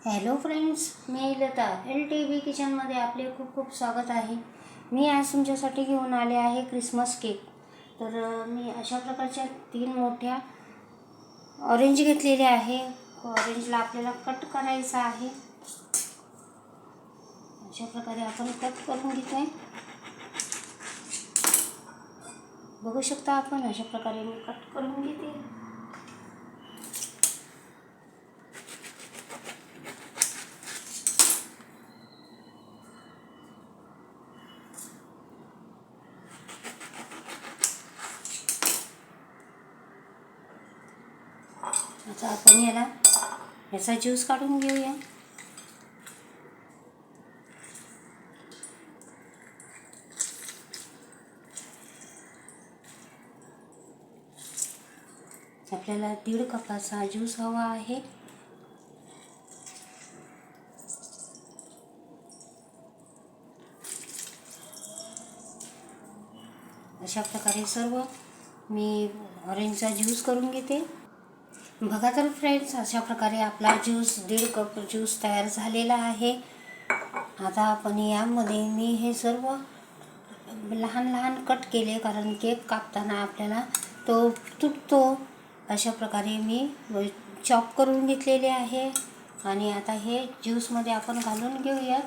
Hello friends, मी Lata LTV किचनमध्ये आपले खूप खूप स्वागत आहे. मी आज तुमच्यासाठी घेऊन आले आहे क्रिसमस केक. तर मी अशा प्रकारच्या 3 मोठ्या ऑरेंज घेतलेले आहे. ऑरेंजला आपल्याला कट करायचा आहे. अशा प्रकारे आपण कट करून घेतोय. बघू शकता आपण अशा प्रकारे मी कट करून घेते. आता आपण याचा ज्यूस काढून घेऊया. आपल्याला 1.5 कपाचा ज्यूस हवा आहे. अशा प्रकारे सर्व मी ऑरेंजचा ज्यूस करून घेते. बघा तर फ्रेंड्स, अशा प्रकारे आपला ज्यूस 1.5 कप ज्यूस तयार झालेला आहे. आता आपण यामध्ये मी हे सर्व लहान लहान कट केले, कारण केक कापताना आपल्याला तो तुटतो. अशा प्रकारे मी चॉप करून घेतलेले आहे. आणि आता हे ज्यूसमध्ये आपण घालून घेऊया.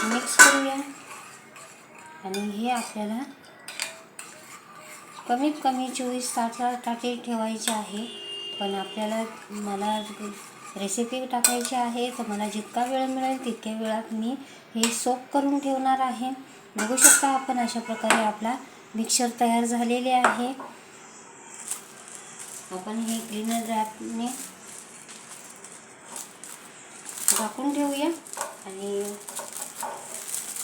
मिक्स करूया. आणि हे आपल्याला कमीत कमी 24 तासासाठी ठेवायचे आहे. पण मला रेसिपी टाकायची आहे, तर मला जितका वेळ मिळेल तितक्या वेळात मी हे सोक करून ठेवणार आहे. बघू शकता आपण अशा प्रकारे आपला मिक्सर तयार झालेले आहे. आपण हे क्लीनर रॅपने झाकून ठेवूया. आणि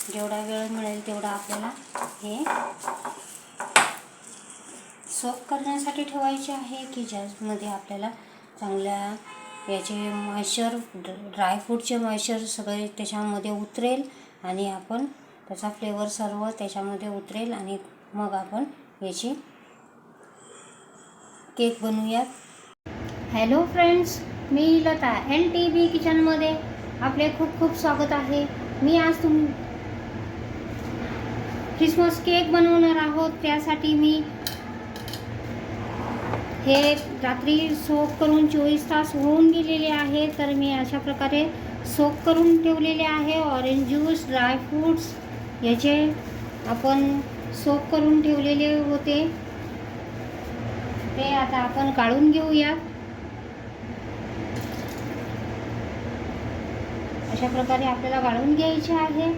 जेवढा वेळ मिळेल तेवढा आपल्याला हे सोक करण्यासाठी ठेवायचे आहे, की ज्यामध्ये आपल्याला चांगल्या याचे मॉइश्चर, ड्रायफ्रूटचे मॉइश्चर सगळे त्याच्यामध्ये उतरेल आणि आपण त्याचा फ्लेवर सर्व त्याच्यामध्ये उतरेल. आणि मग आपण याची केक बनवूयात. हॅलो फ्रेंड्स, मी लता LTV किचनमध्ये आपले खूप खूप स्वागत आहे. मी आज क्रिसमस केक बनवणार आहोत. त्यासाठी मी हे रात्री सोक करून 24 तास होऊन गेलेले आहे. तर मी अशा प्रकारे सोक करून ठेवलेले आहे. ऑरेंज ज्यूस, ड्रायफ्रूट्स याचे आपण सोक करून ठेवलेले होते, ते आता आपण काढून घेऊया. अशा प्रकारे आपल्याला काढून घ्यायचे आहे.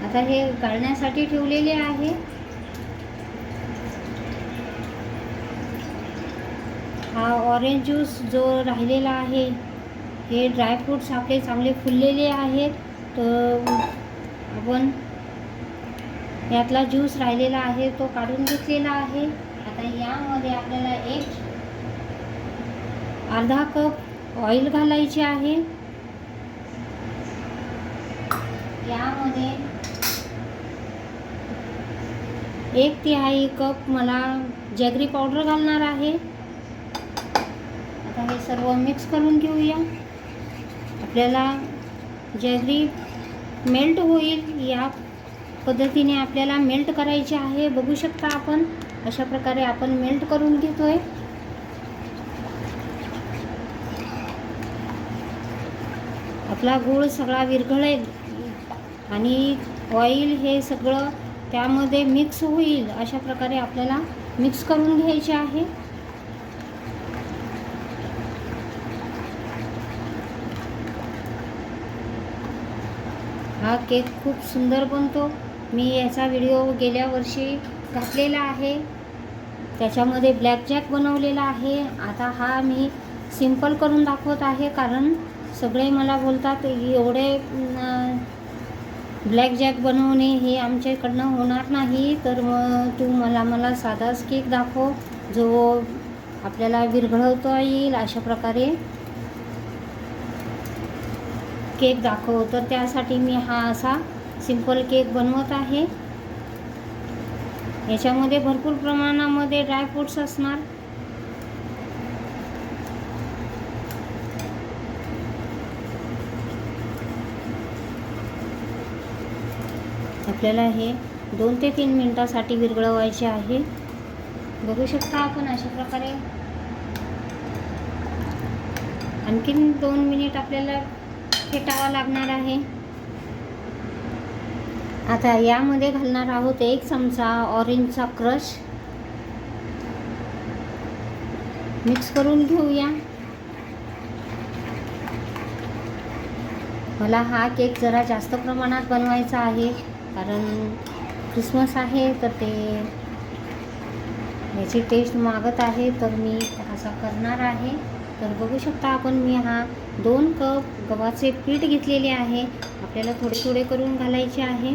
आता हे गाळण्यासाठी ठेवलेले आहे. हा ऑरेंज ज्यूस जो राहिलेला आहे, हे ड्रायफ्रूट्स आपले चांगले फुललेले आहेत, तर आपण यातला ज्यूस राहिलेला आहे तो काढून घेतलेला आहे. आता यामध्ये आपल्याला अर्धा कप ऑइल घालायचे आहे. यामध्ये 1/3 कप मला जॅगरी पावडर घालणार आहे. आता हे सर्व मिक्स करून घेऊया. आपल्याला जॅगरी मेल्ट होईल या पद्धतीने आपल्याला मेल्ट करायचे आहे. बघू शकता आपण अशा प्रकारे आपण मेल्ट करून घेतोय. आपला गूळ सगळा विरघळेल आणि ऑइल हे सगळं त्यामध्ये मिक्स होईल. अशा प्रकारे आपल्याला मिक्स करून घ्यायचे आहे. हा केक खूप सुंदर बनतो. मी याचा व्हिडिओ गेल्या वर्षी घातलेला आहे, त्याच्यामध्ये ब्लॅक जॅक बनवलेला आहे. आता हा मी सिंपल करून दाखवत आहे, कारण सगळे मला बोलतात एवढे ब्लॅक जॅक बनवणे हे आमच्याकडनं होणार नाही, तर मग तू मला साधाच केक दाखव जो आपल्याला विरघळवता येईल अशा प्रकारे केक दाखव. तर त्यासाठी मी हा असा सिंपल केक बनवत आहे. याच्यामध्ये भरपूर प्रमाणामध्ये ड्रायफ्रूट्स असणार. आपल्याला हे 2 ते 3 मिनिटासाठी विरघळवायचे आहे. बघू शकता आपण अशा प्रकारे. आणखीन 2 मिनिट आपल्याला फेटावा लागणार आहे. आता यामध्ये घालणार आहोत 1 चमचा ऑरेंजचा क्रश. मिक्स करून घेऊया. मला हा केक जरा जास्त प्रमाणात बनवायचा आहे, कारण क्रिसमस आहे तर ते याची टेस्ट मागत आहे, तर मी असा करणार आहे. तर बघू शकता आपण मी हा 2 कप गव्हाचे पीठ घेतलेले आहे. आपल्याला थोडे थोडे करून घालायचे आहे.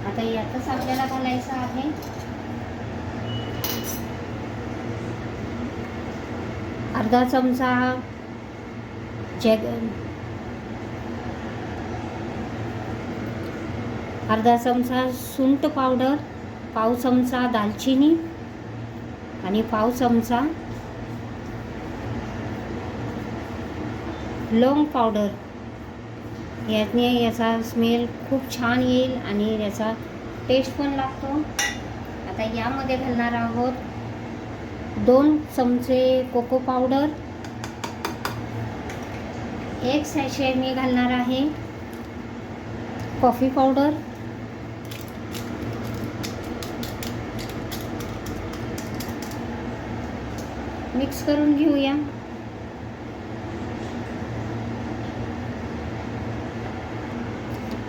आता यातच आपल्याला घालायचं आहे अर्धा चमचा अर्धा चमचा सुंठ पावडर, पाव चमचा दालचिनी आणि पाव चमचा लवंग पावडर. याने याचा स्मेल खूप छान येईल आणि याचा टेस्ट पण लागतो. आता यामध्ये घालणार आहोत 2 चमचे कोको पावडर, 1 सॅशे मी घालणार आहे कॉफी पावडर, मिक्स करून घेऊया.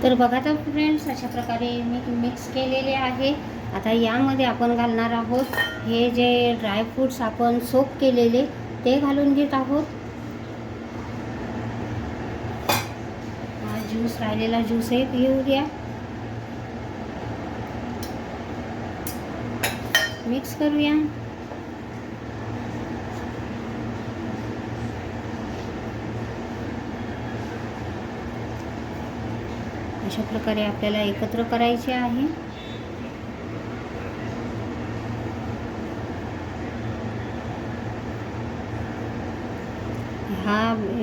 तर बघा तर फ्रेंड्स, अशा प्रकारे मी मिक्स केलेले आहे. आता यामध्ये आपण घालणार आहोत हे जे ड्रायफ्रूट्स आपण सोक केलेले ते घालून घेत आहोत. हा ज्यूस राहिलेला ज्यूस आहे घेऊ द्या. मिक्स करूया. अशा प्रकारे आपल्याला एकत्र करायचे आहे.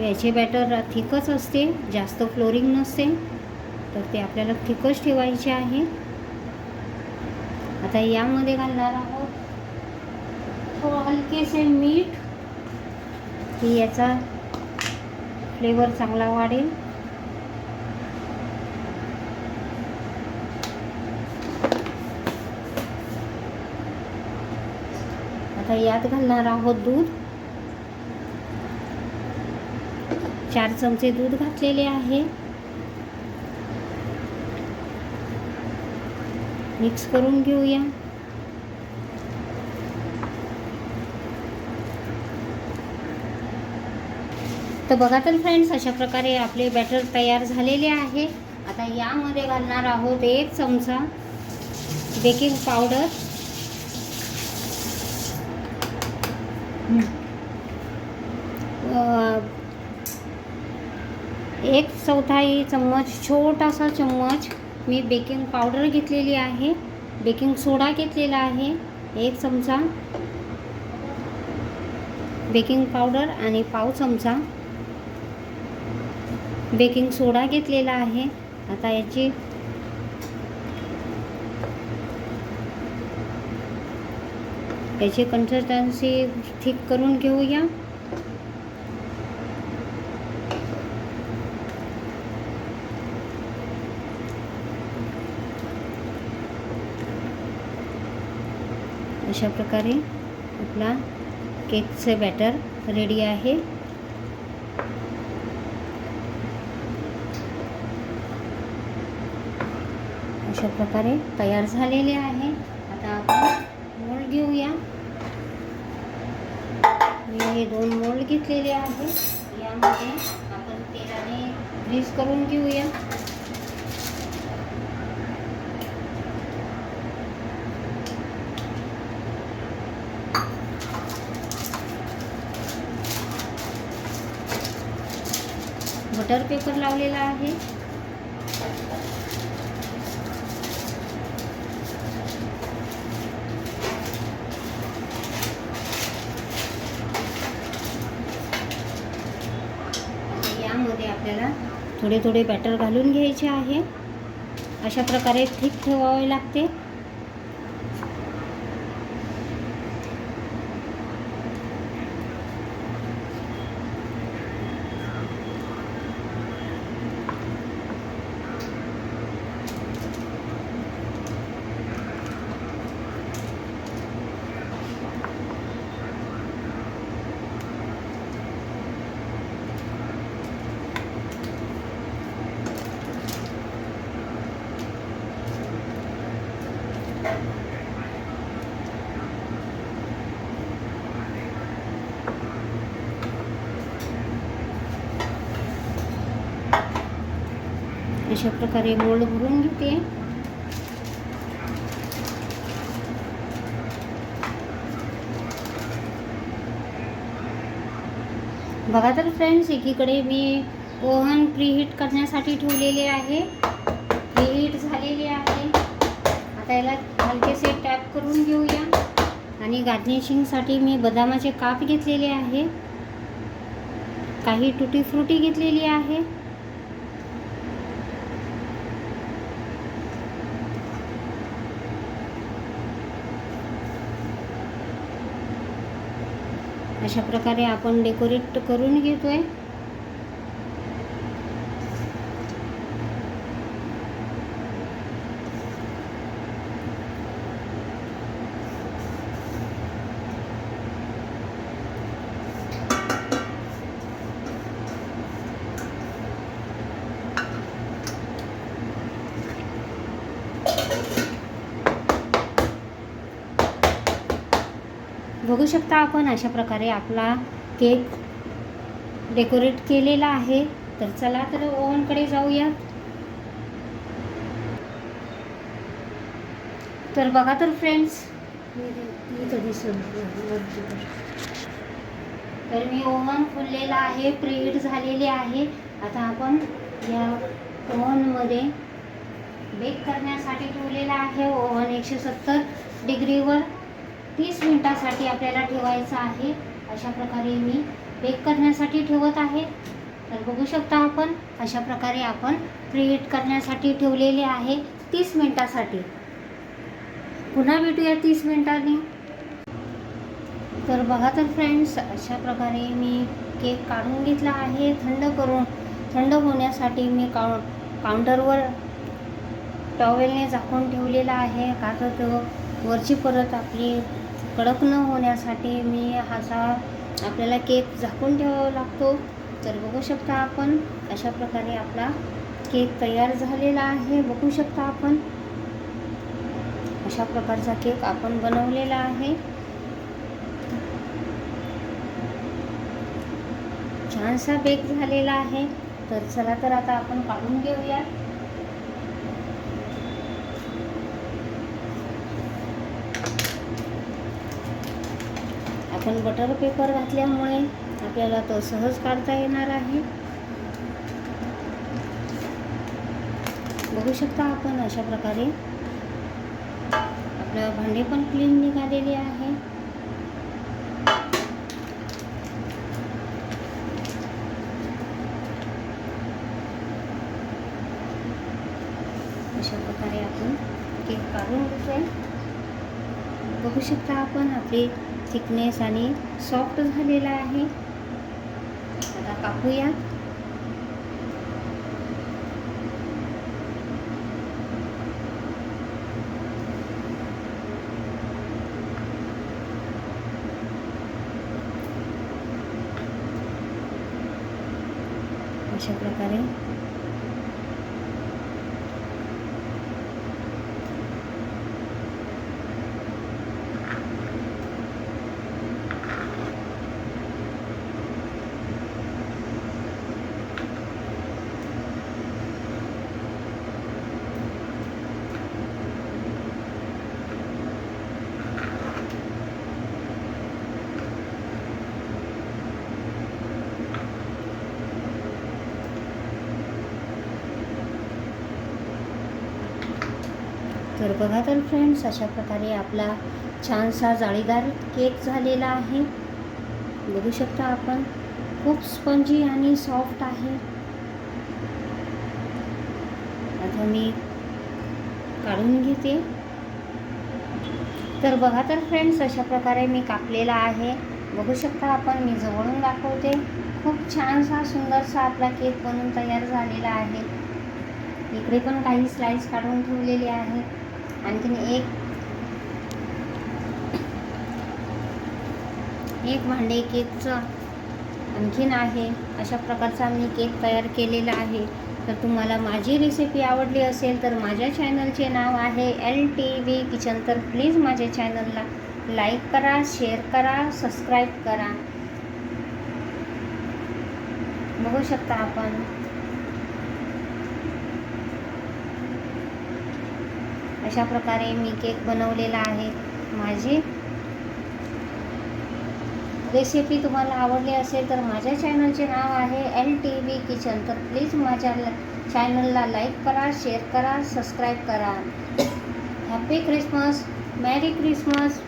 याचे बॅटर थिकच असते, जास्त फ्लोरिंग नसते, तर ते आपल्याला थिकच ठेवायचे आहे. आता यामध्ये घालणार आहोत थोडं हलकेसे मीठ, की याचा फ्लेवर चांगला वाढेल. आता यात घालणार आहोत दूध. 4 चमचे दूध घातलेले आहे. मिक्स करून घेऊया. तर बघा तर फ्रेंड्स, अशा प्रकारे आपले बॅटर तयार झालेले आहे. आता यामध्ये घालणार आहोत 1 चमचा बेकिंग पावडर, 1/4 चम्मच, छोटासा चम्मच मी बेकिंग पावडर घेतलेली आहे. बेकिंग सोडा घेतलेला आहे 1 चमचा बेकिंग पावडर आणि पाव चमचा बेकिंग सोडा घेतलेला आहे. आता याची कन्सिस्टन्सी थिक करून घेऊया. अशा प्रकारे आपला केकचे बॅटर रेडी आहे. अशा प्रकारे तयार झालेले आहे. आता आपण मोल्ड घेऊया. मी हे 2 मोल्ड घेतलेले आहे. यामध्ये आपण तेलाने ग्रीस करून घेऊया. बटर पेपर लावलेला आहे. यामध्ये आपल्याला थोडे थोडे बॅटर घालून घ्यायचे आहे. अशा प्रकारे ठीक ठेवावे लागते. अशा प्रकारे मोल्ड भरून घेते. बघा तर फ्रेंड्स, एकीकडे मी ओव्हन प्रीहीट करण्यासाठी ठेवलेले आहे. प्रीहीट झालेले आहे. आता याला हलकेसे टॅप करून घेऊया. आणि गार्निशिंगसाठी मी बदामाचे काप घेतलेले आहे. काही टुटी फ्रुटी घेतलेली आहे. अशा प्रकारे आपण डेकोरेट करून घेतोय. बघू शकता आपण अशा प्रकारे आपला केक डेकोरेट केलेला आहे. तर चला तर ओव्हनकडे जाऊया. तर बघा तर फ्रेंड्स, तर मी ओव्हन फुललेला आहे, प्रीहीट झालेले आहे. आता आपण या ओव्हनमध्ये बेक करण्यासाठी ठेवलेला आहे. ओव्हन 170 डिग्रीवर 30 मिनिटासाठी आपल्याला ठेवायचं आहे. अशा प्रकारे मी बेक करण्यासाठी ठेवत आहे. तर बघू शकता आपण अशा प्रकारे आपण प्रीहीट करण्यासाठी ठेवलेले आहे 30 मिनिटासाठी. पुन्हा भेटूया 30 मिनिटांनी. तर बघा तर फ्रेंड्स, अशा प्रकारे मी केक काढून घेतला आहे. थंड होण्यासाठी मी काउंटरवर टॉवेलने झाकून ठेवलेला आहे. का तर तो वरची परत आपली कडक न होण्यासाठी मी आपल्याला केक झाकून ठेवावा लागतो. तर बघू शकता आपण अशा प्रकारे आपला केक तयार झालेला आहे. बघू शकता आपण अशा प्रकारचा केक आपण बनवलेला आहे. छानसा बेक झालेला आहे. तर चला तर आता आपण काढून घेऊया. आपण बटर पेपर घातल्यामुळे आपल्याला तो सहज काढता येणार आहे. बघू शकता आपण अशा प्रकारे आपलं भांडे पण क्लीन निघालेले आहे. अशा प्रकारे आपण केक काढून घेतोय. बघू शकता आपण आपली थिकनेस आणि सॉफ्ट झालेला आहे. आता कापूया. अशा प्रकारे तर बघा तर फ्रेंड्स, अशा प्रकारे आपला छानसा जाळीदार केक झालेला आहे. बघू शकता आपण, खूप स्पंजी आणि सॉफ्ट आहे. आता मी काढून घेते. तर बघा तर फ्रेंड्स, अशा प्रकारे मी कापलेला आहे. बघू शकता आपण, मी जवळून दाखवते. खूप छानसा सुंदरसा आपला केक बनून तयार झालेला आहे. इकडे पण काही स्लाइस काढून ठेवलेले आहेत. आणखीन एक भांडे केकचं आणखीन आहे. अशा प्रकारचा मी केक तयार केलेला आहे. तर तुम्हाला माझी रेसिपी आवडली असेल तर माझ्या चॅनलचे नाव आहे LTV किचन. तर प्लीज माझ्या चॅनलला लाईक करा, शेअर करा, सबस्क्राईब करा. बघू शकता आपण, अशा प्रकारे मी केक बनवलेला आहे. माझी रेसिपी तुम्हाला आवडली असेल तर माझ्या चॅनलचे नाव आहे LTV किचन. तर प्लीज माझ्या चॅनलला लाईक करा, शेअर करा, सबस्क्राईब करा. हॅपी क्रिसमस, मॅरी क्रिसमस.